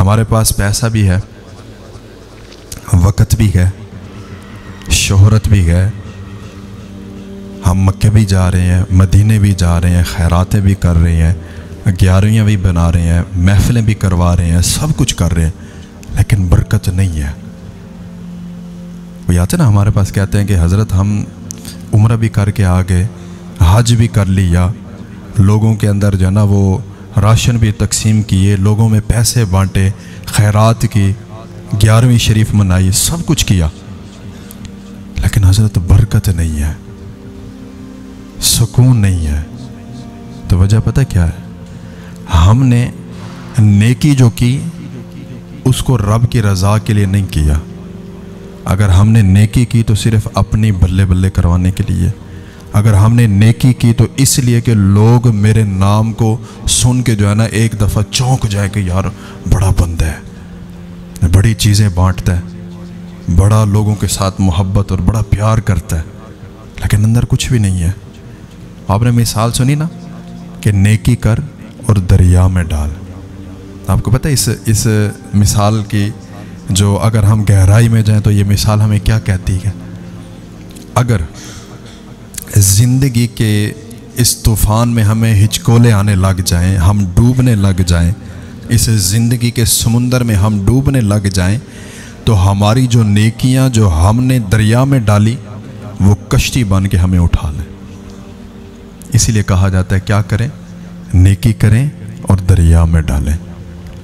ہمارے پاس پیسہ بھی ہے، وقت بھی ہے، شہرت بھی ہے، ہم مکے بھی جا رہے ہیں، مدینے بھی جا رہے ہیں، خیراتیں بھی کر رہے ہیں، 11ویں بھی بنا رہے ہیں، محفلیں بھی کروا رہے ہیں، سب کچھ کر رہے ہیں، لیکن برکت نہیں ہے۔ وہ آتے نا ہمارے پاس کہتے ہیں کہ حضرت ہم عمرہ بھی کر کے آ گئے، حج بھی کر لیا، لوگوں کے اندر جو ہے نا وہ راشن بھی تقسیم کیے، لوگوں میں پیسے بانٹے، خیرات کی، 11ویں شریف منائی، سب کچھ کیا، لیکن حضرت برکت نہیں ہے، سکون نہیں ہے۔ تو وجہ پتہ کیا ہے؟ ہم نے نیکی جو کی اس کو رب کی رضا کے لیے نہیں کیا۔ اگر ہم نے نیکی کی تو صرف اپنی بلے بلے کروانے کے لیے، اگر ہم نے نیکی کی تو اس لیے کہ لوگ میرے نام کو سن کے جو ہے نا ایک دفعہ چونک جائے کہ یار بڑا بندہ ہے، بڑی چیزیں بانٹتا ہے، بڑا لوگوں کے ساتھ محبت اور بڑا پیار کرتا ہے، لیکن اندر کچھ بھی نہیں ہے۔ آپ نے مثال سنی نا کہ نیکی کر اور دریا میں ڈال۔ آپ کو پتہ ہے اس مثال کی جو اگر ہم گہرائی میں جائیں تو یہ مثال ہمیں کیا کہتی ہے؟ اگر زندگی کے اس طوفان میں ہمیں ہچکولے آنے لگ جائیں، ہم ڈوبنے لگ جائیں، اس زندگی کے سمندر میں ہم ڈوبنے لگ جائیں، تو ہماری جو نیکیاں جو ہم نے دریا میں ڈالی وہ کشتی بن کے ہمیں اٹھا لیں۔ اسی لیے کہا جاتا ہے کیا کریں؟ نیکی کریں اور دریا میں ڈالیں،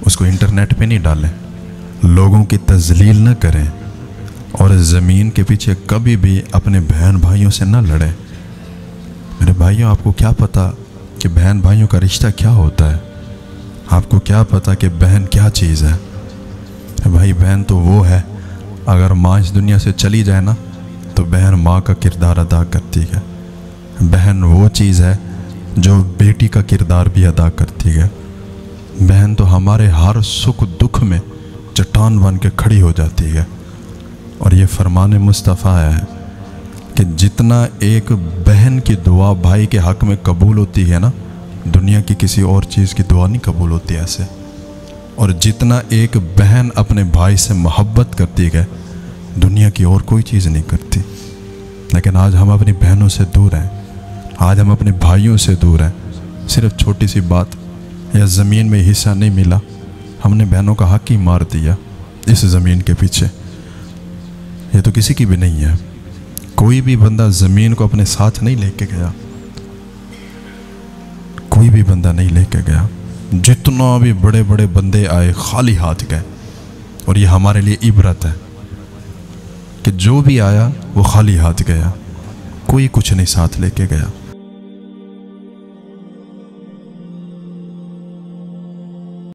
اس کو انٹرنیٹ پہ نہیں ڈالیں، لوگوں کی تذلیل نہ کریں، اور زمین کے پیچھے کبھی بھی اپنے بہن بھائیوں سے نہ لڑیں۔ میرے بھائیوں، آپ کو کیا پتہ کہ بہن بھائیوں کا رشتہ کیا ہوتا ہے؟ آپ کو کیا پتہ کہ بہن کیا چیز ہے؟ بھائی بہن تو وہ ہے، اگر ماں اس دنیا سے چلی جائے نا تو بہن ماں کا کردار ادا کرتی ہے۔ بہن وہ چیز ہے جو بیٹی کا کردار بھی ادا کرتی ہے۔ بہن تو ہمارے ہر سکھ دکھ میں چٹان بن کے کھڑی ہو جاتی ہے، اور یہ فرمان مصطفیٰ ہے کہ جتنا ایک بہن کی دعا بھائی کے حق میں قبول ہوتی ہے نا، دنیا کی کسی اور چیز کی دعا نہیں قبول ہوتی ایسے، اور جتنا ایک بہن اپنے بھائی سے محبت کرتی ہے دنیا کی اور کوئی چیز نہیں کرتی۔ لیکن آج ہم اپنی بہنوں سے دور ہیں، آج ہم اپنے بھائیوں سے دور ہیں، صرف چھوٹی سی بات یا زمین میں حصہ نہیں ملا، ہم نے بہنوں کا حق ہی مار دیا اس زمین کے پیچھے۔ یہ تو کسی کی بھی نہیں ہے، کوئی بھی بندہ زمین کو اپنے ساتھ نہیں لے کے گیا، کوئی بھی بندہ نہیں لے کے گیا۔ جتنا بھی بڑے بڑے بندے آئے خالی ہاتھ گئے، اور یہ ہمارے لیے عبرت ہے کہ جو بھی آیا وہ خالی ہاتھ گیا، کوئی کچھ نہیں ساتھ لے کے گیا۔